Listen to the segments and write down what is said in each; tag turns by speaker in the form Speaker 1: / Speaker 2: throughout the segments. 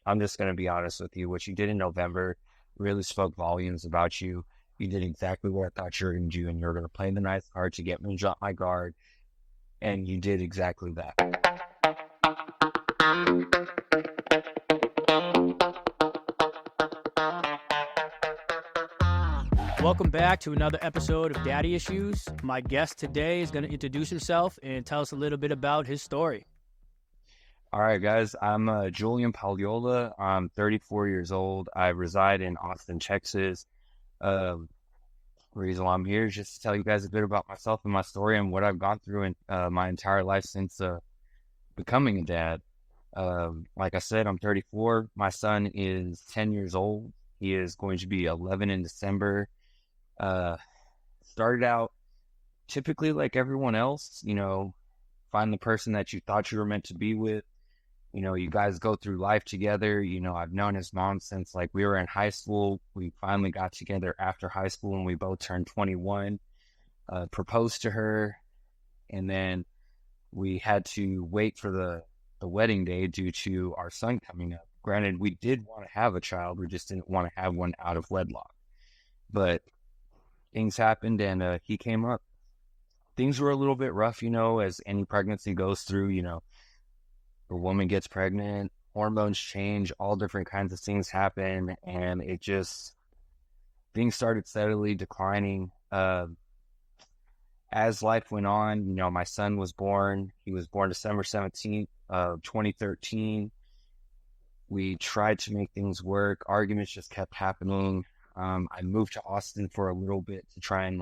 Speaker 1: I'm just going to be honest with you. What you did in November really spoke volumes about you. You did exactly what I thought you were going to do, and you were going to play the nice card to get me to drop my guard, and you did exactly that.
Speaker 2: Welcome back to another episode of Daddy Issues. My guest today is going to introduce himself and tell us a little bit about his story.
Speaker 1: All right, guys. I'm Julian. I'm 34 years old. I reside in Austin, Texas. Reason why I'm here is just to tell you guys a bit about myself and my story and what I've gone through in my entire life since becoming a dad. Like I said, I'm 34. My son is 10 years old. He is going to be 11 in December. Started out typically like everyone else, find the person that you thought you were meant to be with. You guys go through life together. I've known his mom since like we were in high school. We finally got together after high school and we both turned 21, proposed to her. And then we had to wait for the wedding day due to our son coming up. Granted, we did want to have a child. We just didn't want to have one out of wedlock. But things happened and he came up. Things were a little bit rough, as any pregnancy goes through, a woman gets pregnant, hormones change, all different kinds of things happen. And things started steadily declining. As life went on, my son was born. He was born December 17th of 2013. We tried to make things work. Arguments just kept happening. I moved to Austin for a little bit to try and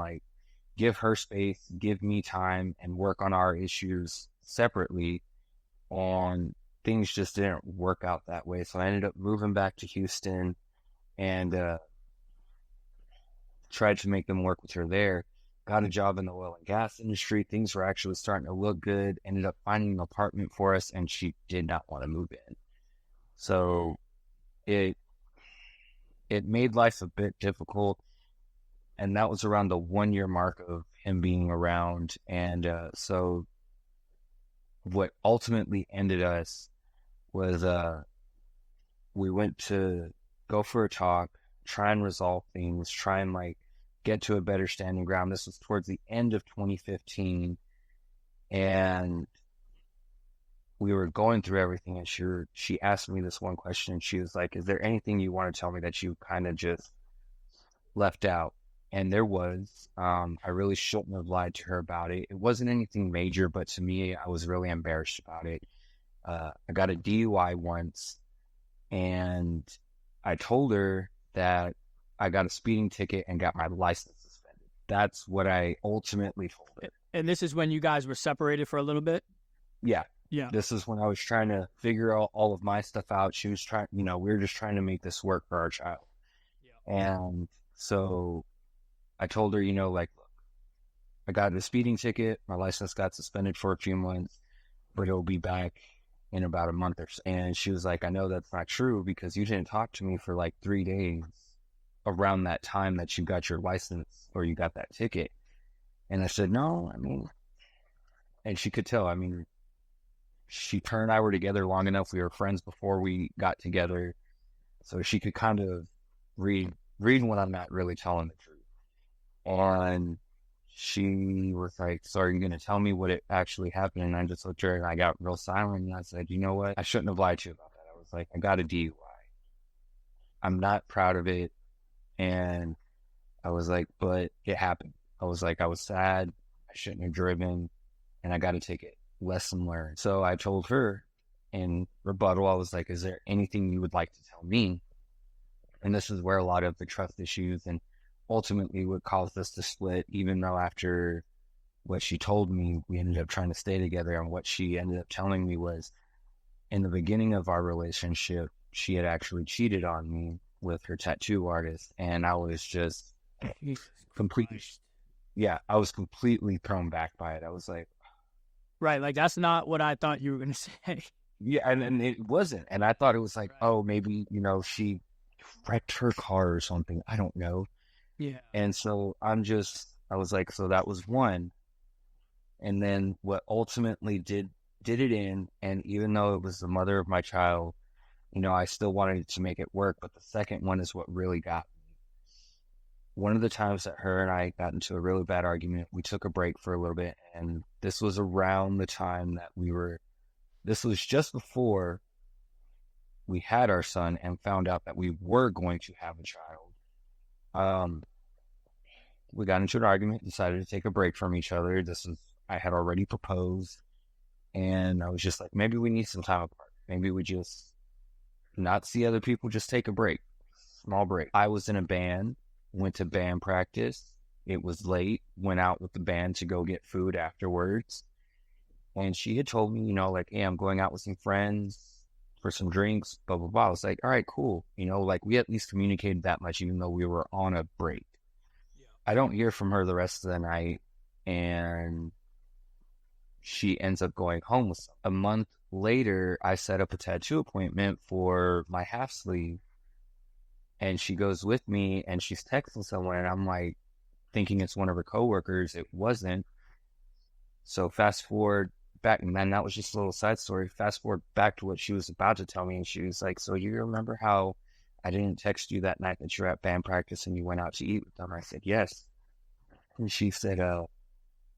Speaker 1: give her space, give me time, and work on our issues separately. And things just didn't work out that way. So I ended up moving back to Houston and tried to make them work with her there. Got a job in the oil and gas industry. Things were actually starting to look good. Ended up finding an apartment for us, and she did not want to move in. So it made life a bit difficult. And that was around the 1 year mark of him being around. And so what ultimately ended us was we went to go for a talk, try and resolve things, try and get to a better standing ground. This was towards the end of 2015. And we were going through everything, and she asked me this one question. She was like, is there anything you want to tell me that you kind of just left out? And there was. I really shouldn't have lied to her about it. It wasn't anything major, but to me, I was really embarrassed about it. I got a DUI once, and I told her that I got a speeding ticket and got my license suspended. That's what I ultimately told her.
Speaker 2: And this is when you guys were separated for a little bit?
Speaker 1: Yeah.
Speaker 2: Yeah.
Speaker 1: This is when I was trying to figure out all of my stuff out. She was trying, we were just trying to make this work for our child. Yeah. And so I told her, look, I got a speeding ticket. My license got suspended for a few months, but it'll be back in about a month or so. And she was like, I know that's not true because you didn't talk to me for 3 days around that time that you got your license or you got that ticket. And I said, no, and she could tell, her and I were together long enough. We were friends before we got together. So she could kind of read when I'm not really telling the truth. And she was like, so are you going to tell me what it actually happened? And I just looked at her and I got real silent. And I said, you know what? I shouldn't have lied to you about that. I was like, I got a DUI. I'm not proud of it. And I was like, but it happened. I was like, I was sad. I shouldn't have driven. And I got a ticket. Lesson learned. So I told her in rebuttal, I was like, is there anything you would like to tell me? And this is where a lot of the trust issues and ultimately what caused us to split, even though after what she told me, we ended up trying to stay together. And what she ended up telling me was in the beginning of our relationship, she had actually cheated on me with her tattoo artist. And I was just completely, I was completely thrown back by it. I was like,
Speaker 2: right, that's not what I thought you were going to say.
Speaker 1: Yeah, and it wasn't. And I thought it was like, right. Oh, maybe, she wrecked her car or something. I don't know.
Speaker 2: Yeah.
Speaker 1: And so I was like, so that was one. And then what ultimately did it in, and even though it was the mother of my child, I still wanted to make it work, but the second one is what really got me. One of the times that her and I got into a really bad argument, we took a break for a little bit, and this was around the time that this was just before we had our son and found out that we were going to have a child. We got into an argument, decided to take a break from each other. I had already proposed, and I was just like, maybe we need some time apart. Maybe we just not see other people, just take a break, small break. I was in a band, went to band practice. It was late, went out with the band to go get food afterwards. And she had told me, like, hey, I'm going out with some friends for some drinks, blah, blah, blah. I was like, all right, cool. Like we at least communicated that much, even though we were on a break. Yeah. I don't hear from her the rest of the night, and she ends up going home with some. A month later, I set up a tattoo appointment for my half sleeve, and she goes with me, and she's texting someone, and I'm like thinking it's one of her coworkers. It wasn't. So fast forward back, and then that was just a little side story. Fast forward back to what she was about to tell me, and she was like, so you remember how I didn't text you that night that you were at band practice and you went out to eat with them? I said, yes. And she said,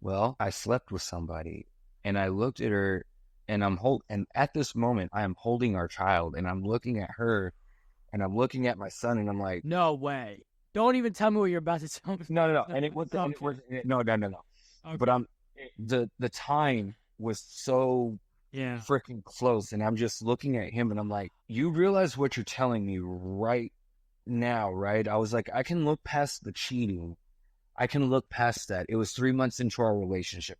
Speaker 1: well, I slept with somebody. And I looked at her, and and at this moment, I am holding our child, and I'm looking at her, and I'm looking at my son, and I'm like,
Speaker 2: no way. Don't even tell me what you're about to tell me.
Speaker 1: No. And it was, no. Okay. But the time was so freaking close, and I'm just looking at him, and I'm like, you realize what you're telling me right now, right? I was like, I can look past the cheating. I can look past that. It was 3 months into our relationship.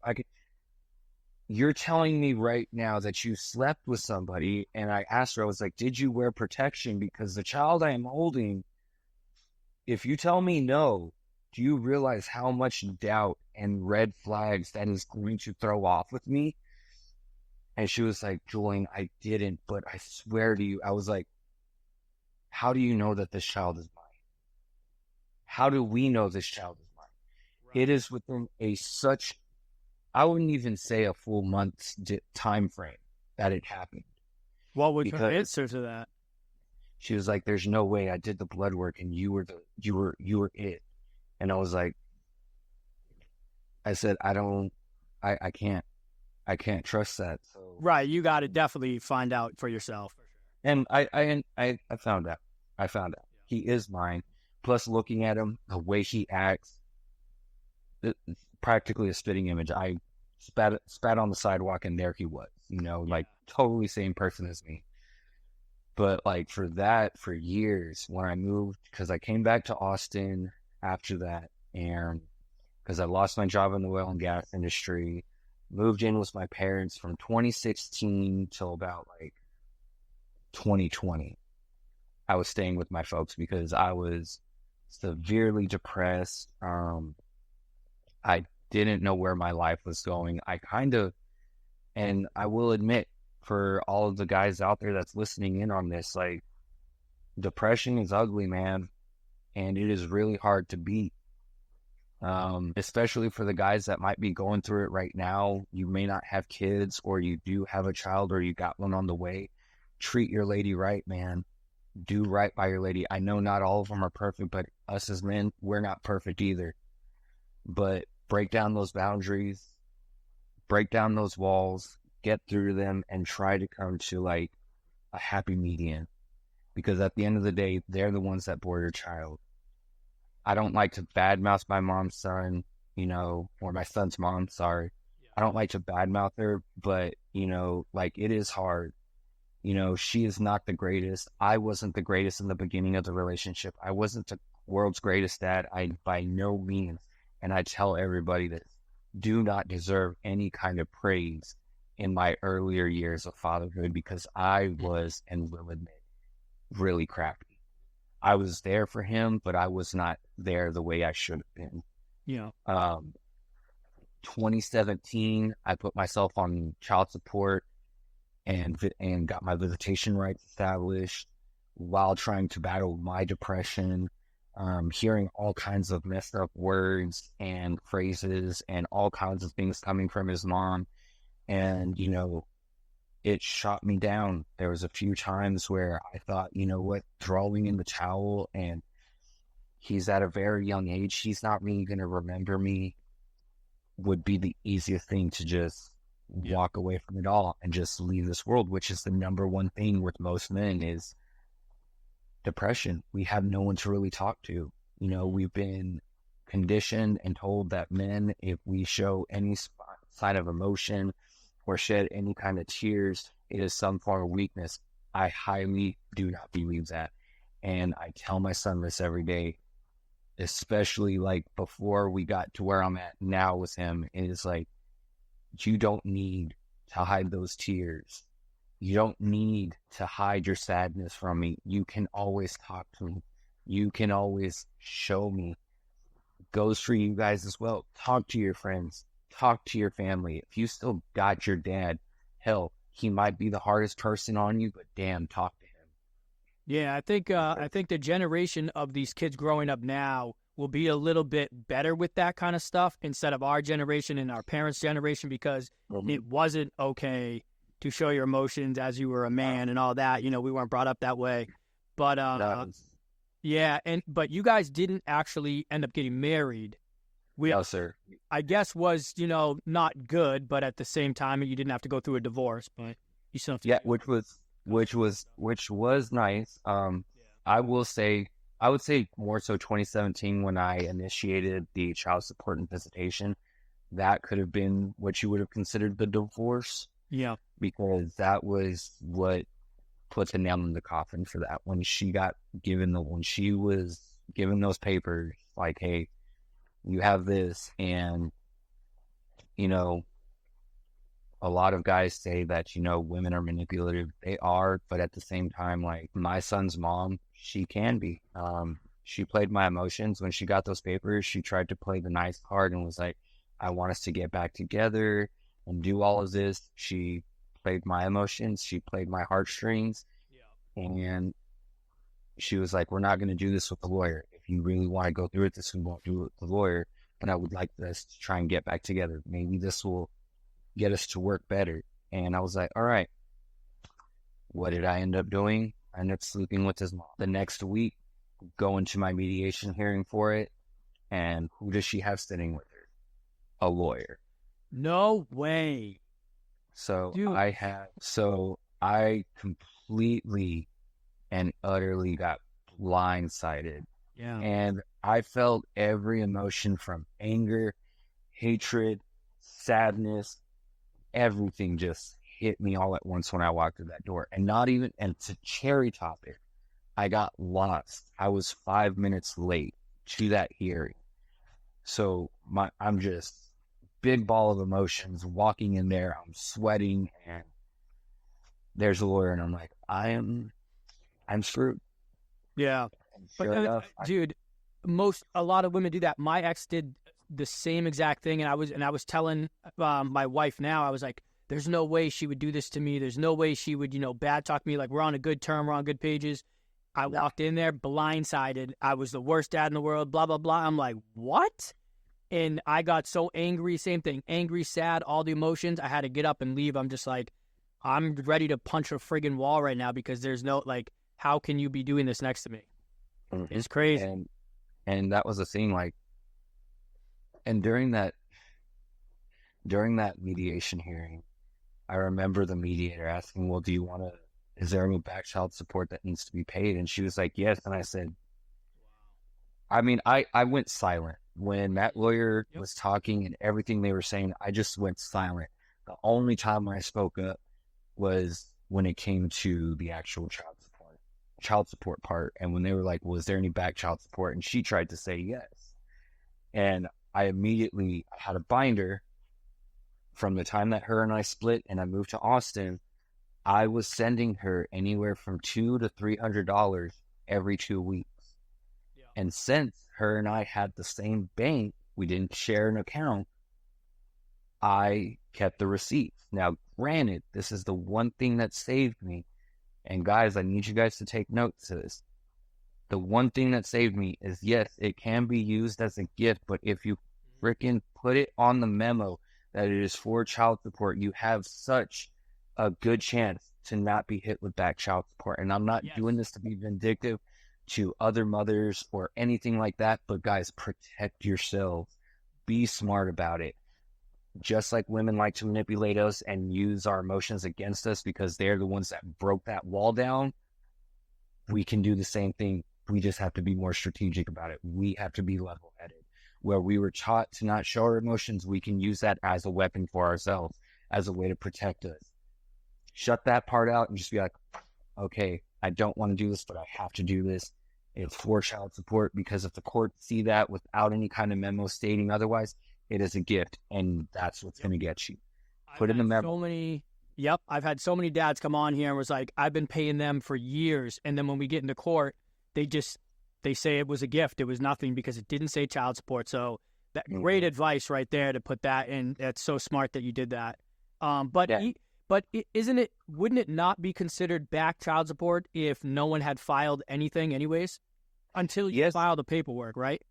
Speaker 1: You're telling me right now that you slept with somebody, and I asked her, I was like, did you wear protection? Because the child I am holding, if you tell me no, do you realize how much doubt and red flags that is going to throw off with me? And she was like, Julian, I didn't, but I swear to you, I was like, how do you know that this child is mine? How do we know this child is mine? Right. It is within I wouldn't even say a full month's time frame that it happened.
Speaker 2: What would her answer to that?
Speaker 1: She was like, there's no way. I did the blood work, and you were it. And I was like, I said, I can't trust that. So
Speaker 2: right, you got to definitely find out for yourself.
Speaker 1: And I found out. Yeah. He is mine. Plus, looking at him, the way he acts, it's practically a spitting image. I spat on the sidewalk, and there he was. Like totally same person as me. But like for years, when I moved, because I came back to Austin after that, and because I lost my job in the oil and gas industry, moved in with my parents from 2016 till about like 2020. I was staying with my folks because I was severely depressed. I didn't know where my life was going. And I will admit, for all of the guys out there that's listening in on this, like, depression is ugly, man, and it is really hard to beat. Especially for the guys that might be going through it right now. You may not have kids, or you do have a child, or you got one on the way. Treat your lady right, man. Do right by your lady. I know not all of them are perfect, but us as men, we're not perfect either. But break down those boundaries, break down those walls, get through them, and try to come to like a happy median. Because at the end of the day, they're the ones that bore your child. I don't like to badmouth my mom's son, or my son's mom, sorry. Yeah. I don't like to badmouth her, but, like, it is hard. She is not the greatest. I wasn't the greatest in the beginning of the relationship. I wasn't the world's greatest dad. I, by no means, and I tell everybody this, do not deserve any kind of praise in my earlier years of fatherhood, because I was, and will admit, really crappy. I was there for him, but I was not there the way I should have been.
Speaker 2: Yeah.
Speaker 1: 2017, I put myself on child support and got my visitation rights established while trying to battle my depression, hearing all kinds of messed up words and phrases and all kinds of things coming from his mom. And, it shot me down. There was a few times where I thought, you know what, throwing in the towel, and he's at a very young age. He's not really going to remember me, would be the easiest thing to just walk away from it all and just leave this world, which is the number one thing with most men is depression. We have no one to really talk to. You know, we've been conditioned and told that men, if we show any sign of emotion or shed any kind of tears, it is some form of weakness. I highly do not believe that. And I tell my son this every day, especially like before we got to where I'm at now with him. It is like, you don't need to hide those tears. You don't need to hide your sadness from me. You can always talk to me. You can always show me. Goes for you guys as well. Talk to your friends. Talk to your family. If you still got your dad, hell, he might be the hardest person on you, but damn, talk to him.
Speaker 2: Yeah, I think the generation of these kids growing up now will be a little bit better with that kind of stuff instead of our generation and our parents' generation, because it wasn't okay to show your emotions as you were a man and all that. You know, we weren't brought up that way. But yeah, but you guys didn't actually end up getting married.
Speaker 1: No, sir.
Speaker 2: I guess was, you know, not good, but at the same time you didn't have to go through a divorce, but you still have to.
Speaker 1: Yeah, which was nice. I would say more so 2017 when I initiated the child support and visitation. That could have been what you would have considered the divorce.
Speaker 2: Yeah.
Speaker 1: Because that was what put the nail in the coffin for that. When she was given those papers, like, hey, you have this, and, you know, a lot of guys say that, you know, women are manipulative. They are, but at the same time, like, my son's mom, she can be. She played my emotions. When she got those papers, she tried to play the nice card and was like, I want us to get back together and do all of this. She played my emotions. She played my heartstrings. Yeah. And she was like, we're not going to do this with the lawyer. If you really want to go through with this, we won't do it with the lawyer. But I would like us to try and get back together. Maybe this will get us to work better. And I was like, all right. What did I end up doing? I ended up sleeping with his mom. The next week, going to my mediation hearing for it. And who does she have sitting with her? A lawyer.
Speaker 2: No way.
Speaker 1: So I completely and utterly got blindsided.
Speaker 2: Yeah.
Speaker 1: And I felt every emotion from anger, hatred, sadness, everything just hit me all at once when I walked through that door. And to cherry top it, I got lost. I was 5 minutes late to that hearing. So I'm just big ball of emotions walking in there. I'm sweating, and there's a lawyer, and I'm like, I'm screwed.
Speaker 2: Yeah.
Speaker 1: Sure enough,
Speaker 2: dude, a lot of women do that. My ex did the same exact thing, and I was telling my wife now, I was like, there's no way she would do this to me. There's no way she would, you know, bad talk me. Like, we're on a good term, we're on good pages. I walked in there blindsided. I was the worst dad in the world, blah, blah, blah. I'm like, what? And I got so angry, same thing, angry, sad, all the emotions. I had to get up and leave. I'm just like, I'm ready to punch a friggin' wall right now, because there's no, like, how can you be doing this next to me? Mm-hmm. It's crazy.
Speaker 1: And that was the thing, like, and during that mediation hearing, I remember the mediator asking, well, is there any back child support that needs to be paid? And she was like, yes. And I said, I mean, I went silent. When that lawyer was talking and everything they were saying, I just went silent. The only time I spoke up was when it came to the actual child support part. And when they were like, well, is there any back child support? And she tried to say yes. And I immediately had a binder from the time that her and I split and I moved to Austin. I was sending her anywhere from $200 to $300 every 2 weeks. Yeah. And since her and I had the same bank, we didn't share an account, I kept the receipts. Now, granted, this is the one thing that saved me. And guys, I need you guys to take notes of this. The one thing that saved me is, yes, it can be used as a gift, but if you freaking put it on the memo that it is for child support, you have such a good chance to not be hit with back child support. And I'm not
Speaker 2: Yes.
Speaker 1: doing this to be vindictive to other mothers or anything like that, but guys, protect yourselves. Be smart about it. Just like women like to manipulate us and use our emotions against us because they're the ones that broke that wall down, we can do the same thing. We just have to be more strategic about it. We have to be level-headed. Where we were taught to not show our emotions, we can use that as a weapon for ourselves, as a way to protect us. Shut that part out and just be like, okay, I don't want to do this, but I have to do this. It's for child support, because if the courts see that without any kind of memo stating otherwise, it is a gift, and that's what's going to get you. Put in the memo.
Speaker 2: I've had so many dads come on here and was like, I've been paying them for years, and then when we get into court, they say it was a gift. It was nothing because it didn't say child support. So that great advice right there to put that in. That's so smart that you did that. But wouldn't it not be considered back child support if no one had filed anything anyways? Until you file the paperwork, right?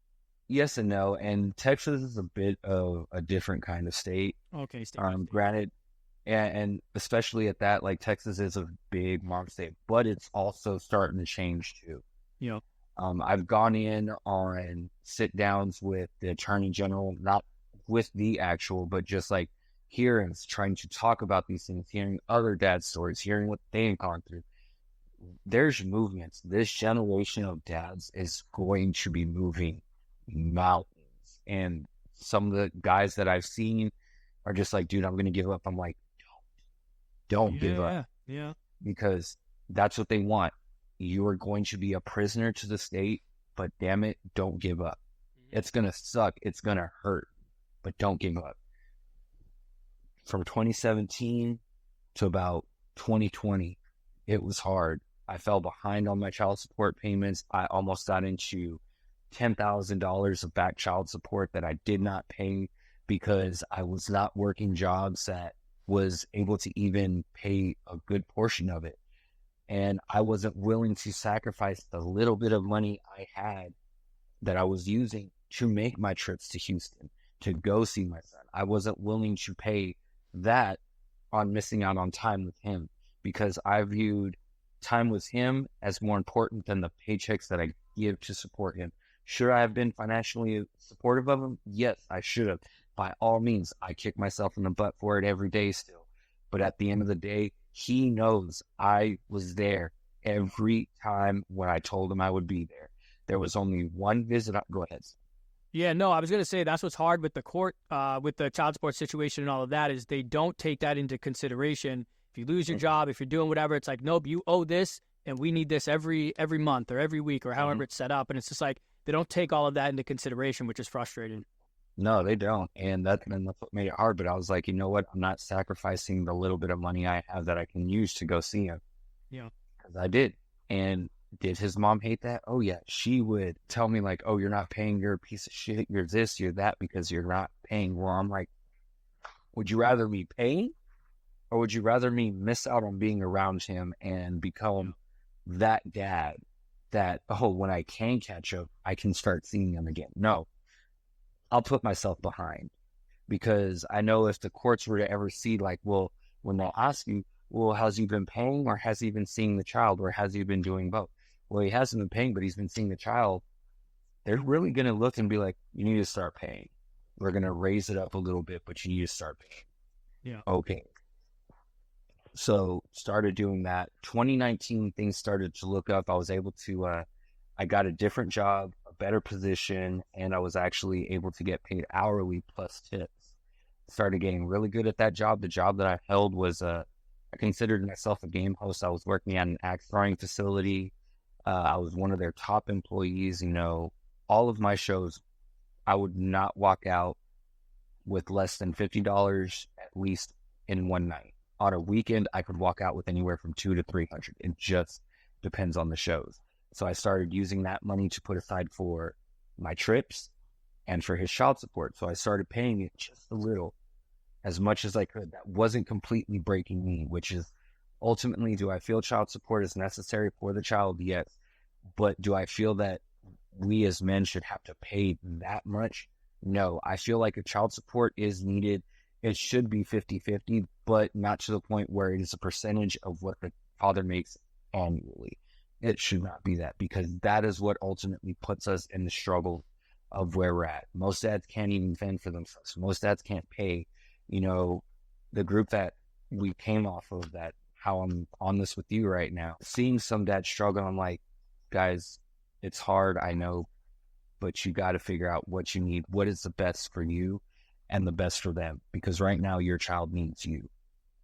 Speaker 1: Yes and no. And Texas is a bit of a different kind of state.
Speaker 2: Okay.
Speaker 1: Granted, and especially at that, like Texas is a big mom state, but it's also starting to change too.
Speaker 2: Yeah.
Speaker 1: I've gone in on sit downs with the attorney general, not with the actual, but just like hearings, trying to talk about these things, hearing other dads' stories, hearing what they've gone through. There's movements. This generation of dads is going to be moving mountains. And some of the guys that I've seen are just like, dude, I'm going to give up. I'm like, don't give up.
Speaker 2: Yeah.
Speaker 1: Because that's what they want. You are going to be a prisoner to the state, but damn it, don't give up. It's going to suck. It's going to hurt, but don't give up. From 2017 to about 2020, it was hard. I fell behind on my child support payments. I almost got into $10,000 of back child support that I did not pay because I was not working jobs that was able to even pay a good portion of it. And I wasn't willing to sacrifice the little bit of money I had that I was using to make my trips to Houston, to go see my son. I wasn't willing to pay that on missing out on time with him, because I viewed time with him as more important than the paychecks that I give to support him. Should I have been financially supportive of him? Yes, I should have. By all means, I kick myself in the butt for it every day still. But at the end of the day, he knows I was there every time when I told him I would be there. There was only one visit. Go ahead.
Speaker 2: Yeah, no, I was going to say that's what's hard with the court, with the child support situation and all of that, is they don't take that into consideration. If you lose your job, if you're doing whatever, it's like, nope, you owe this, and we need this every month or every week or however it's set up. And it's just like they don't take all of that into consideration, which is frustrating.
Speaker 1: No, they don't. And that's what made it hard. But I was like, you know what? I'm not sacrificing the little bit of money I have that I can use to go see him.
Speaker 2: Yeah.
Speaker 1: Because I did. And did his mom hate that? Oh, yeah. She would tell me like, oh, you're not paying, you're a piece of shit, you're this, you're that, because you're not paying. Well, I'm like, would you rather me pay, or would you rather me miss out on being around him and become that dad that, oh, when I can catch up, I can start seeing him again? No. I'll put myself behind, because I know if the courts were to ever see, like, well, when they ask you, well, has he been paying, or has he been seeing the child, or has he been doing both? Well, he hasn't been paying, but he's been seeing the child. They're really going to look and be like, you need to start paying. We're going to raise it up a little bit, but you need to start paying.
Speaker 2: Yeah.
Speaker 1: Okay. So started doing that. 2019, things started to look up. I was able to, I got a different job, a better position, and I was actually able to get paid hourly plus tips. Started getting really good at that job. The job that I held was, I considered myself a game host. I was working at an axe throwing facility. I was one of their top employees. You know, all of my shows, I would not walk out with less than $50 at least in one night. On a weekend, I could walk out with anywhere from $200 to $300. It just depends on the shows. So I started using that money to put aside for my trips and for his child support. So I started paying it just a little, as much as I could. That wasn't completely breaking me, which is ultimately, do I feel child support is necessary for the child? Yes. But do I feel that we as men should have to pay that much? No. I feel like a child support is needed it should be 50-50, but not to the point where it is a percentage of what the father makes annually. It should not be that, because that is what ultimately puts us in the struggle of where we're at. Most dads can't even fend for themselves. Most dads can't pay. You know, the group that we came off of, that how I'm on this with you right now, seeing some dads struggle, I'm like, guys, it's hard, I know, but you got to figure out what you need, what is the best for you and the best for them, because right now your child needs you.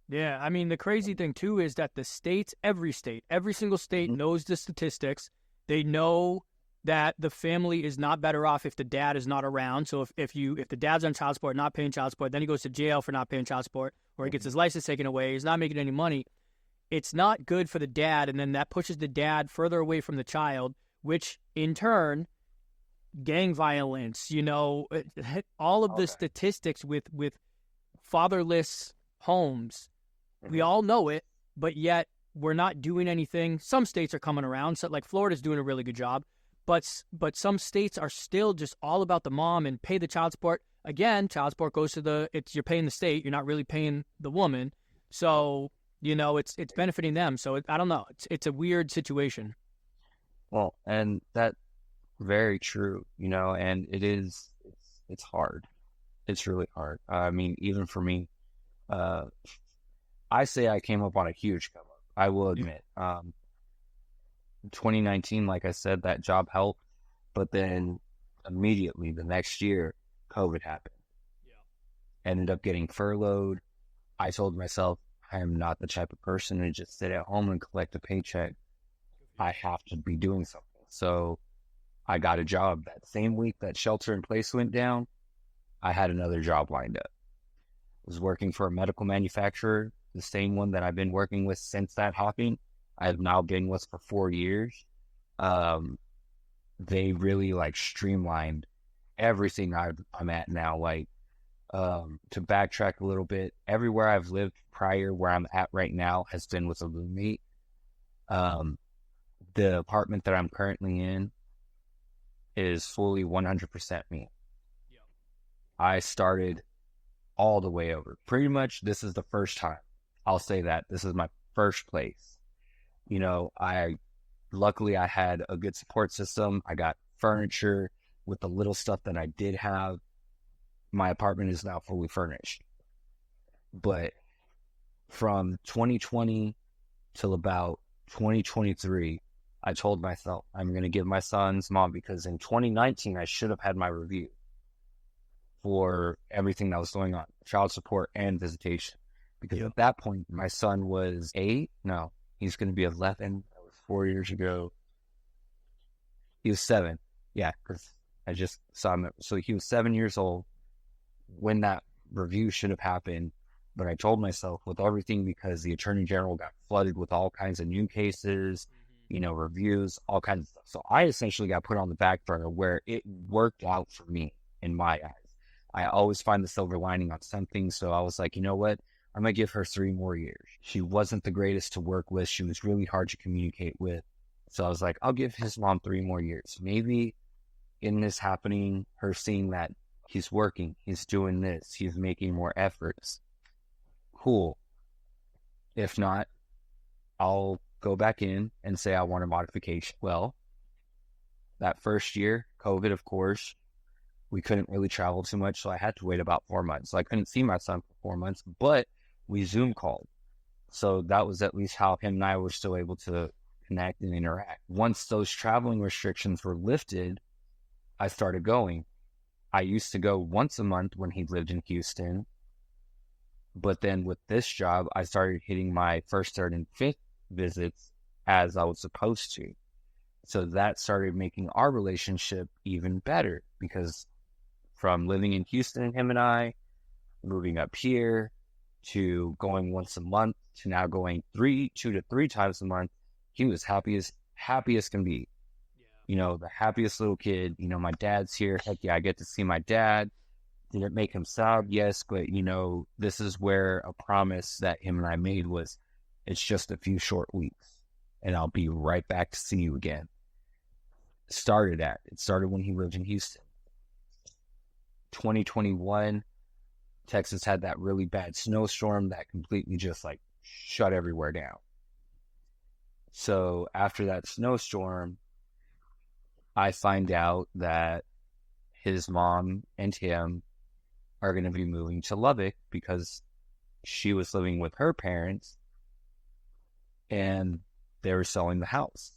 Speaker 2: Yeah, I mean, the crazy thing too is that the states, every state, every single state knows the statistics. They know that the family is not better off if the dad is not around. So if the dad's on child support, not paying child support, then he goes to jail for not paying child support, or he gets his license taken away, he's not making any money. It's not good for the dad, and then that pushes the dad further away from the child, which in turn, gang violence, all of the statistics with fatherless homes. We all know it, but yet we're not doing anything. Some states are coming around, so like Florida's doing a really good job, but some states are still just all about the mom and pay the child support. Again, child support goes to you're paying the state, you're not really paying the woman. So, it's benefiting them. So I don't know. It's a weird situation.
Speaker 1: Well, and that's very true, and it's hard. It's really hard. I mean, even for me, I say I came up on a huge come up. I will admit. 2019, like I said, that job helped, but then immediately the next year, COVID happened. Yeah. Ended up getting furloughed. I told myself, I am not the type of person to just sit at home and collect a paycheck. I have to be doing something. So I got a job that same week that shelter in place went down. I had another job lined up. I was working for a medical manufacturer, the same one that I've been working with since that happened. I have now been with for 4 years. They really streamlined everything I'm at now. To backtrack a little bit, everywhere I've lived prior where I'm at right now has been with a roommate. The apartment that I'm currently in is fully 100% me. Yeah. I started all the way over. Pretty much this is the first time. I'll say that. This is my first place. Luckily I had a good support system. I got furniture with the little stuff that I did have. My apartment is now fully furnished. But from 2020 till about 2023, I told myself I'm going to give my son's mom, because in 2019, I should have had my review for everything that was going on, child support and visitation. Because at that point, my son was 8. No, he's going to be 11. That was 4 years ago. He was 7. Yeah, because I just saw him. So he was 7 years old when that review should have happened. But I told myself with everything, because the attorney general got flooded with all kinds of new cases, reviews, all kinds of stuff. So I essentially got put on the back burner, where it worked out for me in my eyes. I always find the silver lining on something. So I was like, you know what? I'm going to give her 3 more years. She wasn't the greatest to work with. She was really hard to communicate with. So I was like, I'll give his mom 3 more years. Maybe in this happening, her seeing that he's working, he's doing this, he's making more efforts. Cool. If not, I'll go back in and say I want a modification. Well, that first year, COVID, of course, we couldn't really travel too much, so I had to wait about 4 months. So I couldn't see my son for 4 months, but we Zoom called. So that was at least how him and I were still able to connect and interact. Once those traveling restrictions were lifted, I started going. I used to go once a month when he lived in Houston. But then with this job, I started hitting my first, third, and fifth visits as I was supposed to. So that started making our relationship even better, because from living in Houston, him and I, moving up here, to going once a month, to now going 2 to 3 times a month, he was happy as can be. Yeah. The happiest little kid. My dad's here. Heck yeah, I get to see my dad. Did it make him sad? Yes, but this is where a promise that him and I made was, it's just a few short weeks and I'll be right back to see you again. It started when he lived in Houston. 2021, Texas had that really bad snowstorm that completely just like shut everywhere down. So after that snowstorm, I find out that his mom and him are going to be moving to Lubbock because she was living with her parents and they were selling the house.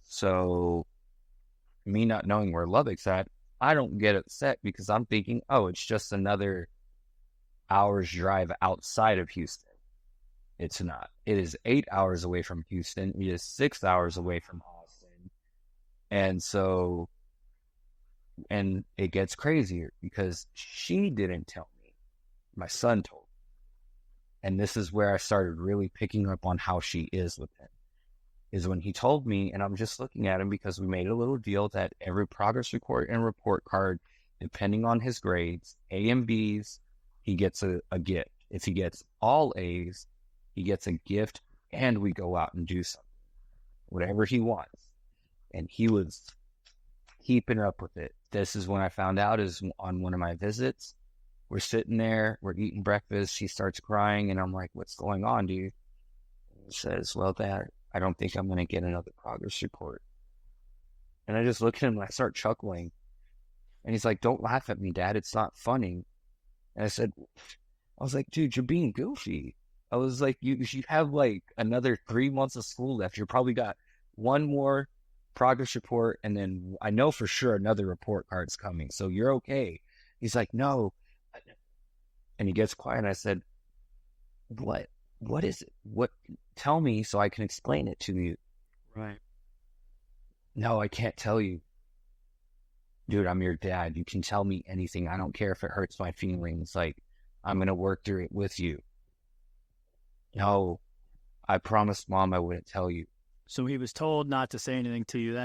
Speaker 1: So me not knowing where Lubbock's at, I don't get upset because I'm thinking, oh, it's just another hour's drive outside of Houston. It's not. It is 8 hours away from Houston. It is 6 hours away from Austin. And so, and it gets crazier because she didn't tell me. My son told me. And this is where I started really picking up on how she is with him. Is when he told me, and I'm just looking at him because we made a little deal that every progress report and report card, depending on his grades, A and B's, he gets a gift. If he gets all A's, he gets a gift, and we go out and do something, whatever he wants. And he was keeping up with it. This is when I found out is on one of my visits. We're sitting there, we're eating breakfast. She starts crying, and I'm like, "What's going on, dude?" He says, "Well, Dad, I don't think I'm going to get another progress report." And I just look at him and I start chuckling. And he's like, "Don't laugh at me, Dad. It's not funny." And I was like, "Dude, you're being goofy." I was like, you have like another 3 months of school left. You probably got one more progress report. And then I know for sure another report card's coming. So you're okay. He's like, "No." And he gets quiet. And I said, what is it? What, tell me so I can explain it to you.
Speaker 2: Right.
Speaker 1: "No, I can't tell you." "Dude, I'm your dad. You can tell me anything. I don't care if it hurts my feelings. Like, I'm going to work through it with you." "No, I promised Mom I wouldn't tell you."
Speaker 2: So he was told not to say anything to you.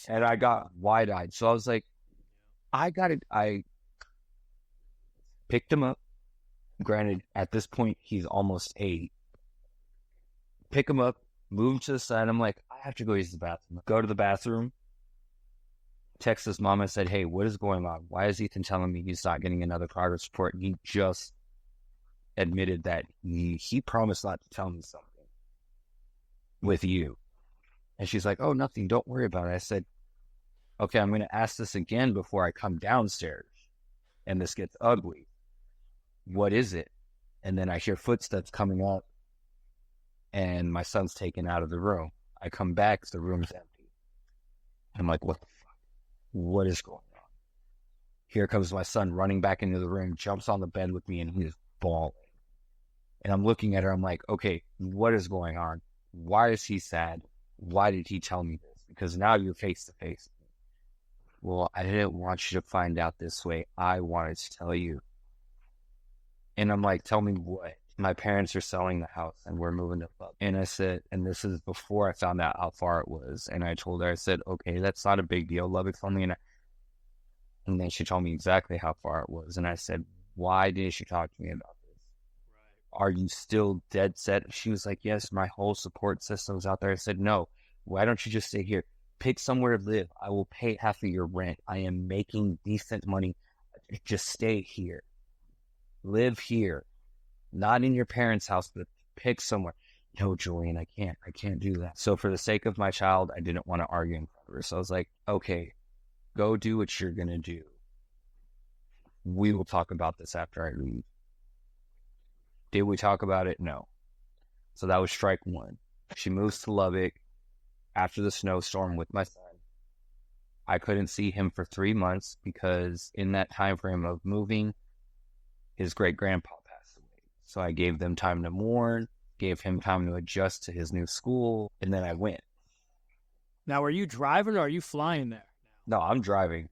Speaker 1: And I got wide-eyed. So I was like, I picked him up. Granted, at this point, he's almost 8. Pick him up, move him to the side. I'm like, I have to go use the bathroom. Go to the bathroom. Text his mom and said, "Hey, what is going on? Why is Ethan telling me he's not getting another progress report?" And he just admitted that he promised not to tell me something with you. And she's like, "Oh, nothing. Don't worry about it." I said, "Okay, I'm going to ask this again before I come downstairs and this gets ugly. What is it?" And then I hear footsteps coming up and my son's taken out of the room. I come back, the room's empty. I'm like, what the fuck? What is going on? Here comes my son running back into the room, jumps on the bed with me, and he's bawling. And I'm looking at her, I'm like, okay, what is going on? Why is he sad? Why did he tell me this? Because now you're face to face. "Well, I didn't want you to find out this way. I wanted to tell you." And I'm like, "Tell me what?" "My parents are selling the house and we're moving to Lubbock." And I said, and this is before I found out how far it was. And I told her, I said, "Okay, that's not a big deal. Lubbock's only and then she told me exactly how far it was. And I said, "Why didn't you talk to me about this? Are you still dead set?" She was like, "Yes, my whole support system's out there." I said, "No, why don't you just stay here? Pick somewhere to live. I will pay half of your rent. I am making decent money. Just stay here. Live here. Not in your parents' house, but pick somewhere." "No, Julian, I can't do that." So for the sake of my child, I didn't want to argue in front of her. So I was like, "Okay, go do what you're going to do. We will talk about this after I leave." Did we talk about it? No. So that was strike one. She moves to Lubbock after the snowstorm with my son. I couldn't see him for 3 months because in that time frame of moving, his great-grandpa passed away. So I gave them time to mourn, gave him time to adjust to his new school, and then I went.
Speaker 2: Now, are you driving or are you flying there?
Speaker 1: No, I'm driving.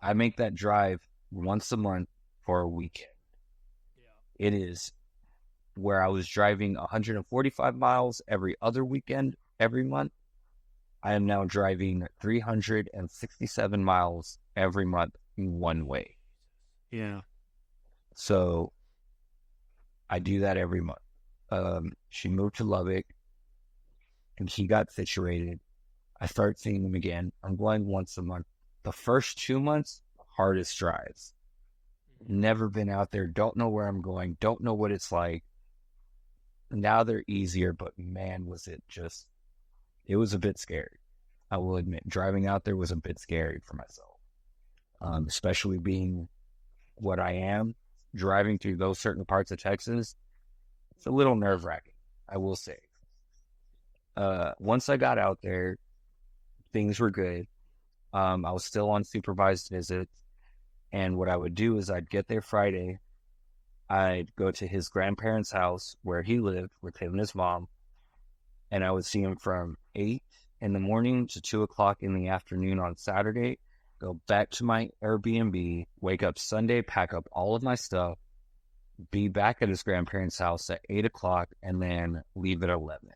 Speaker 1: I make that drive once a month for a weekend. It is where I was driving 145 miles every other weekend, every month. I am now driving 367 miles every month one way.
Speaker 2: Yeah.
Speaker 1: So I do that every month. She moved to Lubbock and he got situated. I start seeing him again. I'm going once a month. The first 2 months, hardest drives. never been out there, don't know where I'm going, don't know what it's like. Now they're easier, but man, it was a bit scary. I will admit, driving out there was a bit scary for myself, especially being what I am, driving through those certain parts of Texas. It's a little nerve wracking, I will say. Once I got out there, things were good. I was still on supervised visits. And what I would do is I'd get there Friday. I'd go to his grandparents' house where he lived with him and his mom. And I would see him from 8 in the morning to 2 o'clock in the afternoon on Saturday. Go back to my Airbnb, wake up Sunday, pack up all of my stuff, be back at his grandparents' house at 8 o'clock, and then leave at 11.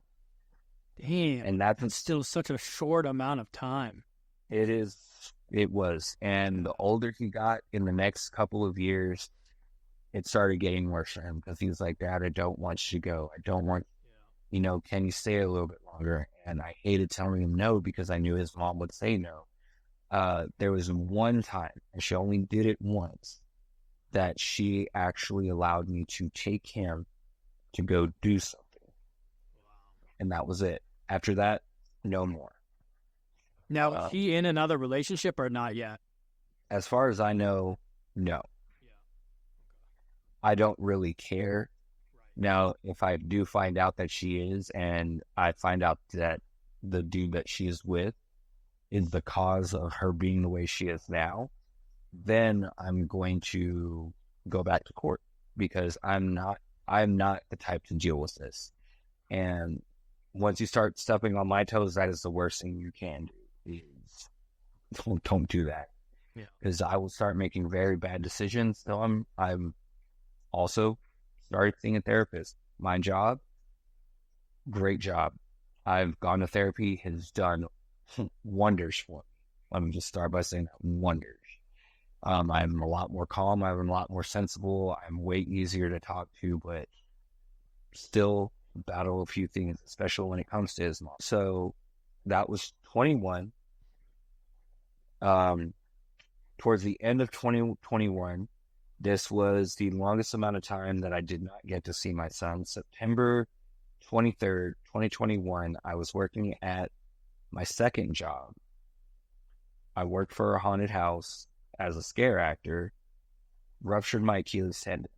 Speaker 2: Damn.
Speaker 1: And
Speaker 2: that's still such a short amount of time.
Speaker 1: It was. And the older he got in the next couple of years, it started getting worse for him because he was like, Dad, I don't want you to go. I don't want, can you stay a little bit longer? And I hated telling him no because I knew his mom would say no. There was one time, and she only did it once, that she actually allowed me to take him to go do something. And that was it. After that, no more.
Speaker 2: Now, is he in another relationship or not yet?
Speaker 1: As far as I know, no. I don't really care. Now, if I do find out that she is, and I find out that the dude that she is with is the cause of her being the way she is now, then I'm going to go back to court because I'm not the type to deal with this. And once you start stepping on my toes, that is the worst thing you can do. Don't do that. Because I will start making very bad decisions. So I'm also started seeing a therapist. My job, great job. I've gone to therapy, has done wonders for me. Let me just start by saying that, wonders. I'm a lot more calm. I'm a lot more sensible. I'm way easier to talk to, but still battle a few things, especially when it comes to his mom. So that was 21. Towards the end of 2021, this was the longest amount of time that I did not get to see my son. September 23rd, 2021, I was working at my second job. I worked for a haunted house as a scare actor, ruptured my Achilles tendon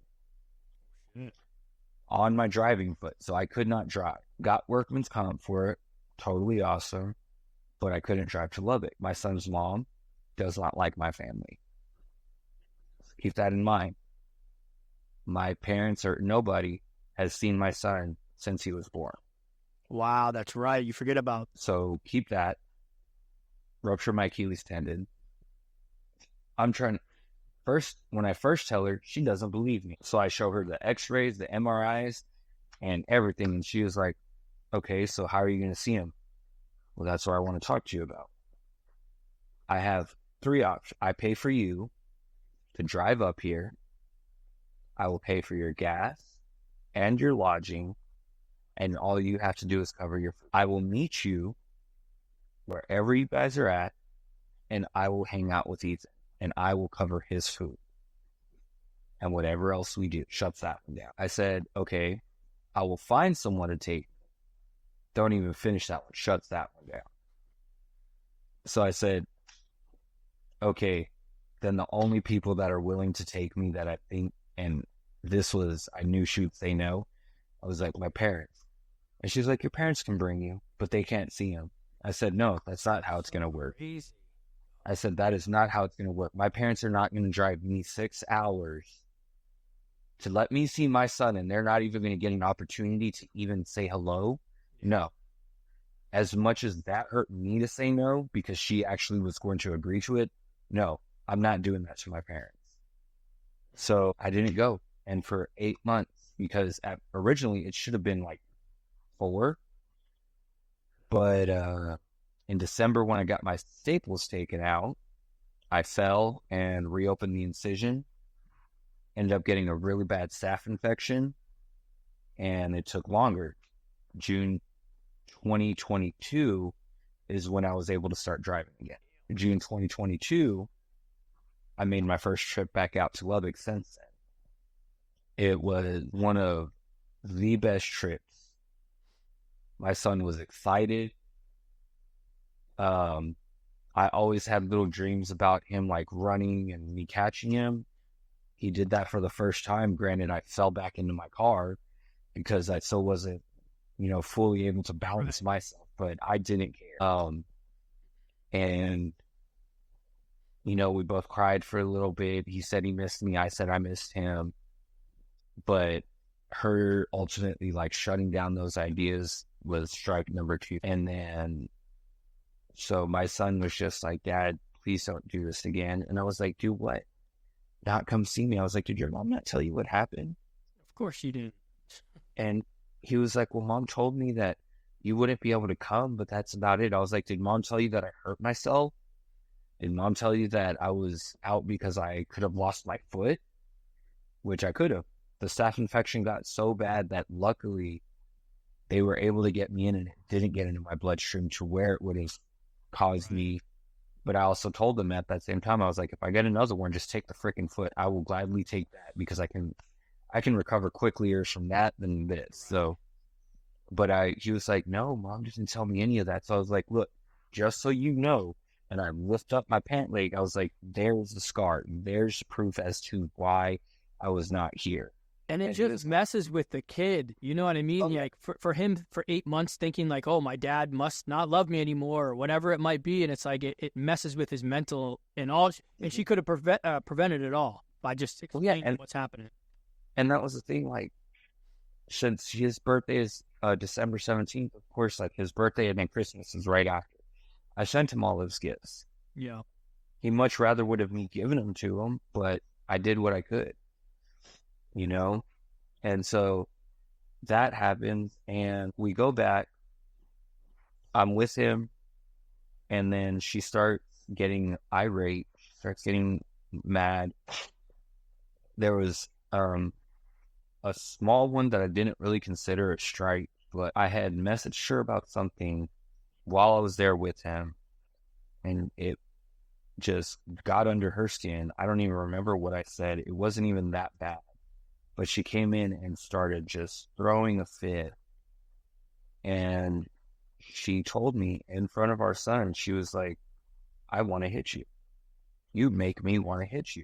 Speaker 1: on my driving foot, so I could not drive. Got workman's comp for it, totally awesome, but I couldn't drive to Lubbock. My son's mom does not like my family. Keep that in mind. My parents or nobody has seen my son since he was born.
Speaker 2: Wow, that's right. You forget about.
Speaker 1: So keep that. Rupture my Achilles tendon. When I first tell her, she doesn't believe me. So I show her the x-rays, the MRIs, and everything. And she was like, okay, so how are you going to see him? Well, that's what I want to talk to you about. I have 3 options. I pay for you to drive up here. I will pay for your gas and your lodging, and all you have to do is cover your food. I will meet you wherever you guys are at, and I will hang out with Ethan, and I will cover his food. And whatever else we do, shuts that one down. I said, okay, I will find someone to take. Don't even finish that one, shuts that one down. So I said, okay, then the only people that are willing to take me that I think, and I knew she would say no. I was like, my parents. And she's like, your parents can bring you, but they can't see him. I said, no, that's not how it's going to work. I said, that is not how it's going to work. My parents are not going to drive me 6 hours to let me see my son, and they're not even going to get an opportunity to even say hello. No. As much as that hurt me to say no, because she actually was going to agree to it, no, I'm not doing that to my parents. So I didn't go. And for 8 months, because originally it should have been like 4. But in December, when I got my staples taken out, I fell and reopened the incision. Ended up getting a really bad staph infection. And it took longer. June 2022 is when I was able to start driving again. June 2022, I made my first trip back out to Lubbock since then. It was one of the best trips. My son was excited. I always had little dreams about him like running and me catching him. He did that for the first time. Granted, I fell back into my car because I still wasn't, fully able to balance myself, but I didn't care. And, we both cried for a little bit. He said he missed me. I said I missed him. But her ultimately like shutting down those ideas was strike number 2. And then, so my son was just like, Dad, please don't do this again. And I was like, do what? Not come see me. I was like, did your mom not tell you what happened?
Speaker 2: Of course she did.
Speaker 1: And he was like, well, Mom told me that you wouldn't be able to come, but that's about it. I was like, did Mom tell you that I hurt myself? Did Mom tell you that I was out because I could have lost my foot? Which I could have. The staph infection got so bad that luckily they were able to get me in and it didn't get into my bloodstream to where it would have caused me. But I also told them at that same time, I was like, if I get another one, just take the freaking foot. I will gladly take that because I can recover quicker from that than this. So, but he was like, no, Mom didn't tell me any of that. So I was like, look, just so you know, and I lift up my pant leg. I was like, there's the scar. There's proof as to why I was not here.
Speaker 2: And it just messes with the kid. You know what I mean? Like for him, for 8 months thinking like, oh, my dad must not love me anymore or whatever it might be. And it's like, it messes with his mental and all. And she could have prevented it all by just explaining what's happening.
Speaker 1: And that was the thing, like, since his birthday is December 17th, of course, like his birthday and then Christmas is right after. I sent him all those gifts.
Speaker 2: Yeah.
Speaker 1: He much rather would have me given them to him, but I did what I could. And so that happens and we go back. I'm with him and then she starts getting irate, starts getting mad. There was a small one that I didn't really consider a strike, but I had messaged her about something while I was there with him and it just got under her skin. I don't even remember what I said. It wasn't even that bad. But she came in and started just throwing a fit. And she told me in front of our son, she was like, I want to hit you. You make me want to hit you.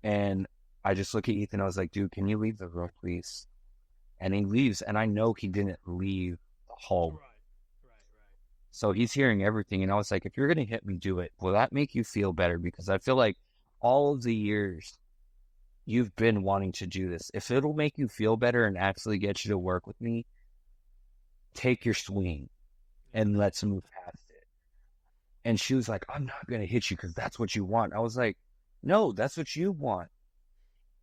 Speaker 1: And I just look at Ethan. I was like, dude, can you leave the room, please? And he leaves. And I know he didn't leave the hall. Right. So he's hearing everything. And I was like, if you're going to hit me, do it. Will that make you feel better? Because I feel like all of the years you've been wanting to do this. If it'll make you feel better and actually get you to work with me, take your swing and let's move past it. And she was like, I'm not going to hit you because that's what you want. I was like, no, that's what you want.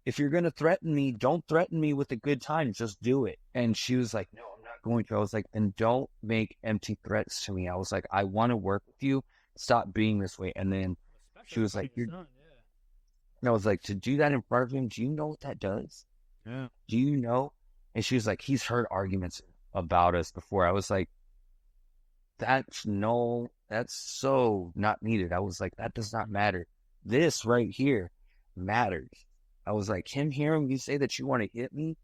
Speaker 1: If you're going to threaten me, don't threaten me with a good time. Just do it. And she was like, no, I'm not going to. I was like, then don't make empty threats to me. I was like, I want to work with you. Stop being this way. And then she was like, and I was like, to do that in front of him, do you know what that does?
Speaker 2: Yeah.
Speaker 1: Do you know? And she was like, he's heard arguments about us before. I was like, that's so not needed. I was like, that does not matter. This right here matters. I was like, him hearing you say that you want to hit me,